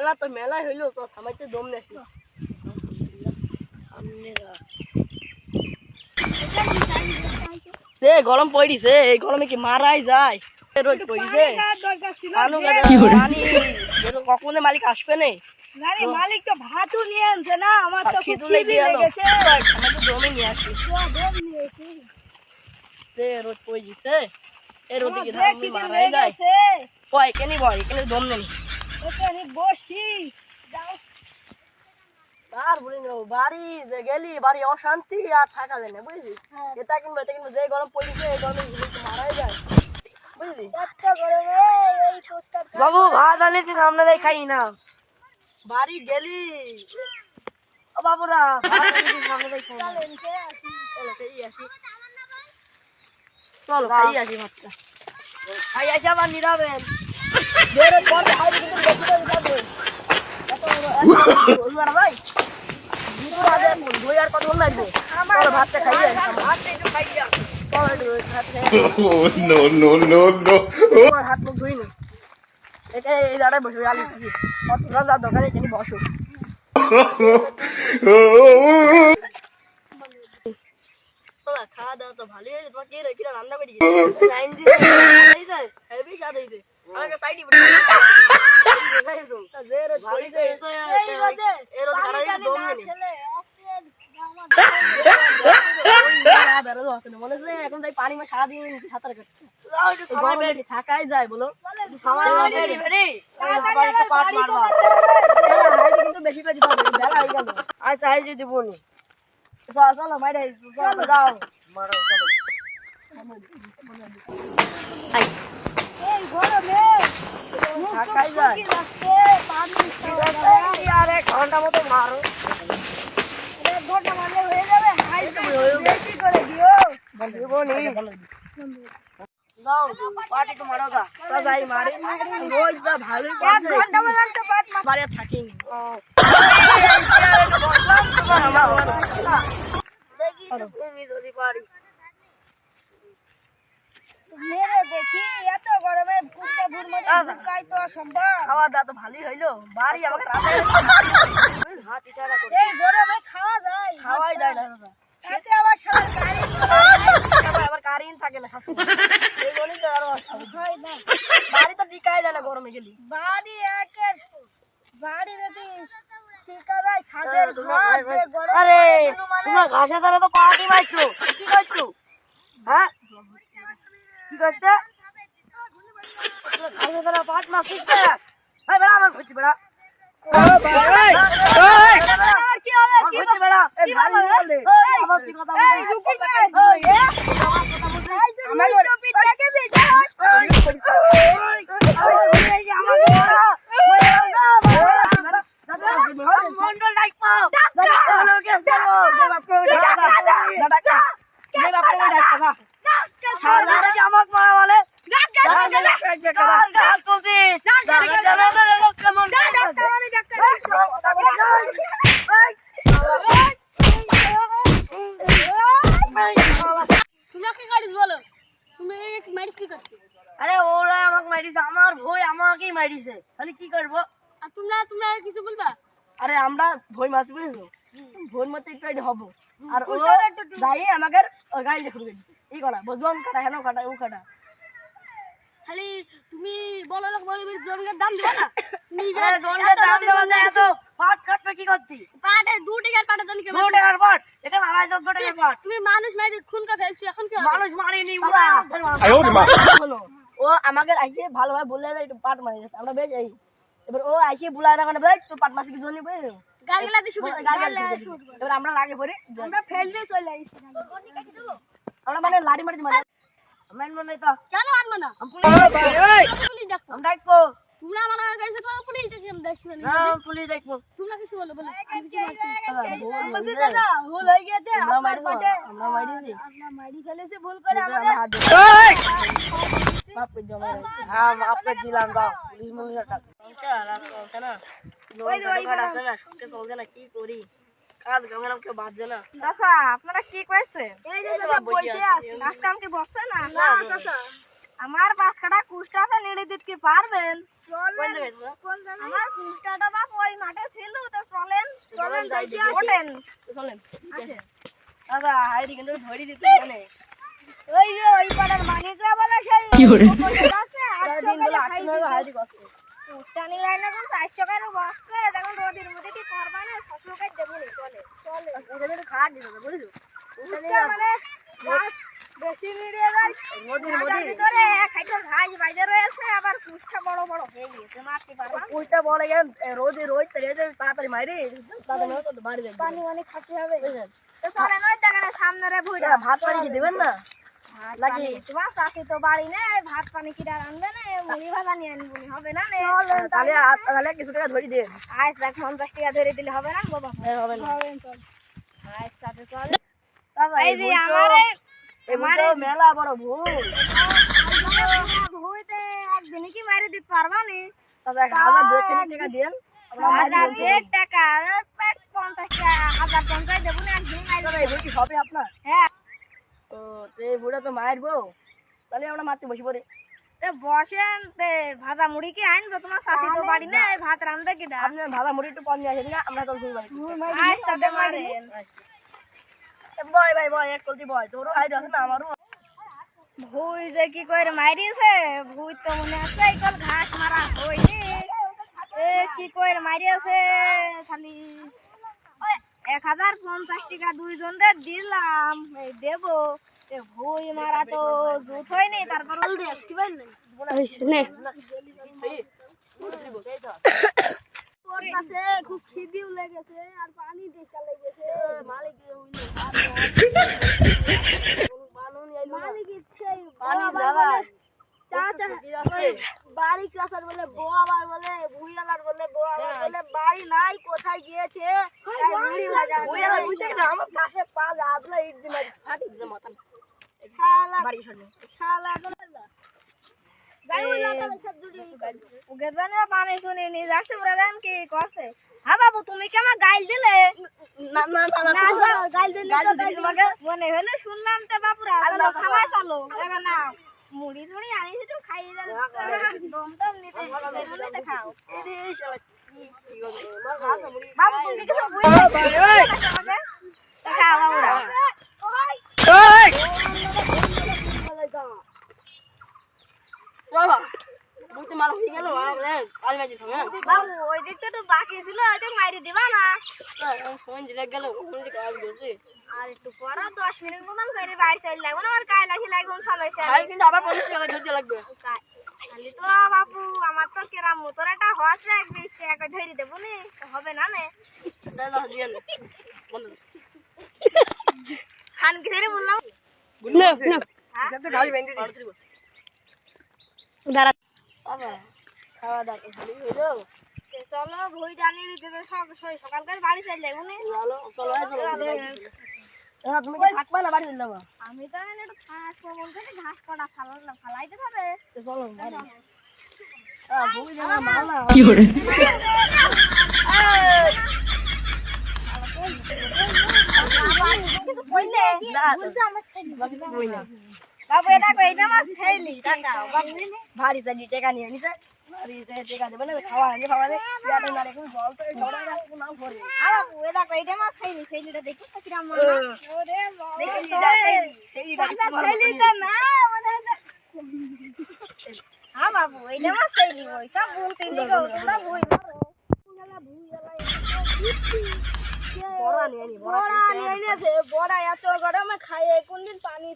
মেলা তো মেলাই হইলো, সামাইতে দম নাকি সে গরম পড়িছে, এই গরমে কি মারাই যায়? রোদ পড়িছে, কখনো মালিক আসবে না। মালিক তো ভাতও নিয়ে আনছে না, আমার তো খুব খিদে লেগেছে। জমি নিয়ে আসি, রোদ পড়িছে, এই রোদে কি মারাই যায়? কয় কেনি বয়, এখানে দম নেই। বসি আর বলি না, বাড়ি যে গেলি বাড়ি অশান্তি আর থাকা যায় না, বুঝলি? এটা কিনবো যে গরম পড়িছে, এই গরমে মারাই যায়, বুঝলি? বাবু ভাত আনিছি, সামনে খাই না। বাড়ি গেলি ও বাবুরা, ভাত আনিছি, সামনে খাই না। চলো খেয়ে আসি, চলো খাই আসি ভাতটা। খাই আসি আবার নিরাবেন। ভাই আর কত লাগবে? ভাতটা খাই হাত মুখ ধুইনি, এটা এই দাঁড়ায় বসে আলু দোকানে এখানে বসো। খাওয়া দাওয়া তো ভালোই হয়েছে, তোমার কি রান্না করি হেভি স্বাদ হয়েছে। আমাকে সাইডে এখন তাই পানি সারাদিন সাঁতার কাটছে, থাকাই যায় বলো? কিন্তু বেশি করে দিতে হবে, বেলা হয়ে গেল। আচ্ছা হাইজে দিব নি, চলো মাইরে যাও মারো, চলো। থাকাই যায় আর 1 ঘন্টা মতো মারো, 1 ঘন্টা মানে হয়ে যাবে। বেশি করে দিও, যাও পাটি তো মারো গা, যাই মারি রোজ বা ভালোই করছে। 1 ঘন্টা পর্যন্ত পাট বাড়ি থাকিনি, দেখি যদি পারি মেরে দেখি। এত গরমে ফুটকা ভুর মধ্যে ঢুকাই তো অসম্ভব। খাওয়া দাওয়া তো ভালোই হইলো, বাড়ি আমাকে হাত ইশারা করে এই গরমে খাওয়া যায়? খাওয়াই দেয় না দাদা, তাতে আবার সবার গাড়ি আবার কারেন্ট থাকে না, এই জন্যই তো আরো হয় না। বাড়ি তো টিকাই যায় না গরমে গেলি। বাড়ি একের বাড়ি যদি টিকা যায় ছাদের ঘর যে গরম। আরে তোমরা ঘাসের ধারে তো পাটি মারছো, কি করছো? হ্যাঁ কি করছে? ঘাসের ধারে পাট মারছিস কে? এই বেড়া আমার খুঁজছি বেড়া, কি হবে? কি খুঁজছি বেড়া, এই ভালো বলে আমার কি কথা বলছিস? এই রুকি কে? আমার টপি টাকে দে মন্ডল ডাকবো, আমাক মারা বলে আরে ওরা আমাকে মারিছে, আমার ভয় আমাকেই মারিছে, তাহলে কি করবো? আর তোমরা কিছু বলবা? আরে আমরা ভয় মারছি বুঝেছো, ভয় মারতে একটু হবো। আর ও যাই আমাকে গাড়ি দেখে দিচ্ছে, এই কটা বোঝন কাটা, হেন কাটা, ও কাটা। খালি তুমি বলো লোক বলবি জমির দাম দিবা না? তুমি জনকে দাম দেওয়া যায়, এত পাট কাটবে কি করতি? পাটে 2 টাকার পাটে জমি কে 2 টাকার পাট, এখানে 2.5 টাকার পাট। তুমি মানুষ মাইরে খুন কা ফেলছো, এখন কি হবে? মানুষ মারিনি, ওরা ও আমাকে আইসে ভালোভাবে বললে একটু পাট মারি গেছে, আমরা বেশ এই এবার ও আইসে বুলায় না কেন বেশ তোর পাট মাসি কি জন্য বুঝলি গালগালা দিছো, এবার আমরা রাগে পড়ি, আমরা ফেলতে চলে আইছি। আমরা মানে লাড়ি মারি মানে আমরা মনে তো কেন মারবো না? পুলিশ ডাকো। আমরা দেখবো, তোমরা আমার গাইছে তো পুলিশ দেখছি না পুলিশ দেখবো। তোমরা কিছু বলো বলো, আমি কিছু বলছি দাদা ভুল হয়ে গেছে, আপনার পাটে আমরা মারিছি, আপনার মারি ফেলেছে ভুল করে আমাদের। মাফ করে দাও, হ্যাঁ মাফ করে দিলাম, দাও পুলিশ মুলিশ টাকা চলছে না, আছে না সবকে চলছে না, কি করি? কাজ কামের কেউ বাঁচছে না। চাচা আপনারা কি কইছে? এই যে দাদা বসে আছে, কাজ কাম কি বসছে না? না চাচা আমার 5 কাঠা কুষ্টাটা নেড়ে দিতে কি পারবেন? কোন দেবেন আমার কুষ্টাটা বাপ ওই মাঠে ছিল, তো চলেন চলেন, যাই দেখি দেখি। ওঠেন। চলেন আছে। দাদা হাইরি কিন্তু ধরি দিতে মানে ওই যে ওই পাড়ার মানিকরা বলে সেই কি ওরে? ওপরে আছে, 800 দিন বলে করে 800 খাই টাকা দিতে। হাইরি কষ্ট কুষ্টা নিলাই না কোন 400 করে বস করে, দেখুন রোদের মধ্যে কি করবা না, 600 করে দেবো নি, চলে চলে। ওদের খাওয়া দিতে বুঝছো কুষ্টা মানে ঘাস বেশি নিড়ে যায়, রোদের মাজার মধ্যে ভিতরে খাইতে ঘাস বাইরে রয়েছে, আবার কুষ্টা বড় বড় হয়ে গিয়েছে, মারতে পারবা। ওইটা বড় গেন রোজ তেরে যে তাড়াতাড়ি মারি দাদা না তো বাড়ি যাই পানি অনেক খাতে হবে। বুঝলেন তো চলেন ওই দেখেন সামনে রে ভুইরা। ভাত পানি কি দিবেন না নাকি তোমার চাষি তো বাড়ি নেই, ভাত পানি কিনা রান্ধবে না, মুড়ি ভাজা নিয়ে আনবুনি হবে না নে। তাহলে তাহলে কিছু টাকা ধরি দেন আজ দেখ 50 টাকা ধরে দিলে হবে না বাবা? হবে না আজ সাথে চল। দাদা এই যে আমারে আমারে মেলা বড় ভুল ভুইতে একদিন কি মারি দিতে পারবা নি? দাদা 1000 টাকা দেন হাজার 1 টাকা 50 টাকা 1050 দেবো না, একদিন মারি দাদা এই ভুল কি হবে আপনার হ্যাঁ। তো এই বুড়া তো মারবো তাহলে আমরা মারতে বসে পড়ি তে বসেন, তে ভাজা মুড়ি কি আনবো? তোমার সাথী তো বাড়ি নেই, ভাত রান্ধবে কি না? আপনি ভালো মুড়ি একটু পানি আসেন না আমরা তো ভুল বাড়ি আজ সাথে মারেন। বয় ভাই বয় এক কলতি বয় তোরও আইড আছে না আমারও ভুই যে কি করে মারিয়েছে, ভুই তো মনে আছে এইকল ঘাস মারা হয়নি, এ কি করে মারিয়েছে খালি 1050 টাকা দুইজন রে দিলাম, এই দেবো। এ ভুই মারা তো জুত হয়নি, তারপর তোর কাছে খুব খিদিও লেগেছে আর পানি দেখা লেগেছে। মালিক ইচ্ছে পানি জ্বালা চাচা কি আছে বাড়ি চাচার বলে বউ, আবার বলে ভুইয়ালার বলে বউ, আবার বলে বাড়ি নাই, কোথায় গিয়েছে? তাই মুড়ি ভাজা ওই এলা বুঝছে না আমার কাছে পা আদলা ইট দি মারি ফাটি দে মাথা শালা বাড়ি শুনে শালা গাই ওই লাগালে সব জুড়ি ওকে জানে পানি শুনি নি যাচ্ছে ব্রাদান কি করছে। হ্যাঁ বাবু তুমি কি আমার গাইল দিলে? না না না না গাইল দিলে গাইল দিলি তোমাকে মনে হলো শুনলাম তো বাপুরা চলো খাওয়া চলো এখন না মুড়ি টুড়ি আনিস একটু খাইয়ে যাবে দম টম নিতে নিতে খাও। এই শালা বাবু তুমি কিছু বুঝতে ওই খাও বাবুরা। ওই বাবা বুঝতে মাল হয়ে গেল আরে আল মাঝি সঙ্গে বাবু ওই দিকটা তো বাকি ছিল, ওইটা মাইরে দিবা না? ফোন দিলে গেল ফোন দিকে কাজ করছি আর একটু পরে 10 মিনিট মতন করে বাইরে চলে লাগবো না, আর কাইলা কি লাগবে সমস্যা ভাই নেই। কিন্তু আবার 50 টাকা ধরতে লাগবে খালি তো বাবু আমার তো কেরাম মোটর একটা হস রাখবি, সে একটা ধরে দেবো নি, হবে না নে। দাদা দিয়ে নে বন্ধ খান কি ধরে বললাম না না সব তো গাড়ি বেঁধে দিই দাঁড়া বাবা খাওয়া দাওয়া খালি হইলো চলো ভুই জানিয়ে দিতে সকালকার বাড়ি চলে যাবো নি। চলো চলো দাদা তুমি কি থাকবা না বাড়ি যাবা আমি তো একটু ঘাস বলতে ঘাস কটা ফালাইতে হবে। চলো ভুল জানা মাল না কি ওরে? কিন্তু কইলে বুঝছো আমার বাকি কই না বাবু এটা কইনা মাছ খাইলি টাকা বাবু ভারী সাইড টাকা নিয়ে নিতে ভারী সাইড টাকা দেবে না খাওয়া আনি খাওয়া দে ইয়াতে না রেখে জল তো ঝড়া না নাও করে বাবু এটা কইনা মাছ খাইলি খাইলিটা দেখি তো কিরাম মনে ওরে দেখি তো সেইটা খাইলি তো না মানে হ্যাঁ বাবু এটা মাছ খাইলি ওই সব বলতে নিগো তোমরা ভুই মারো পুঙ্গালা ভুইয়ালা বড়া নিয়ে নি বড়া নিয়ে নিয়েছে বড়া এত গরমে খাইয়ে কোনদিন পানি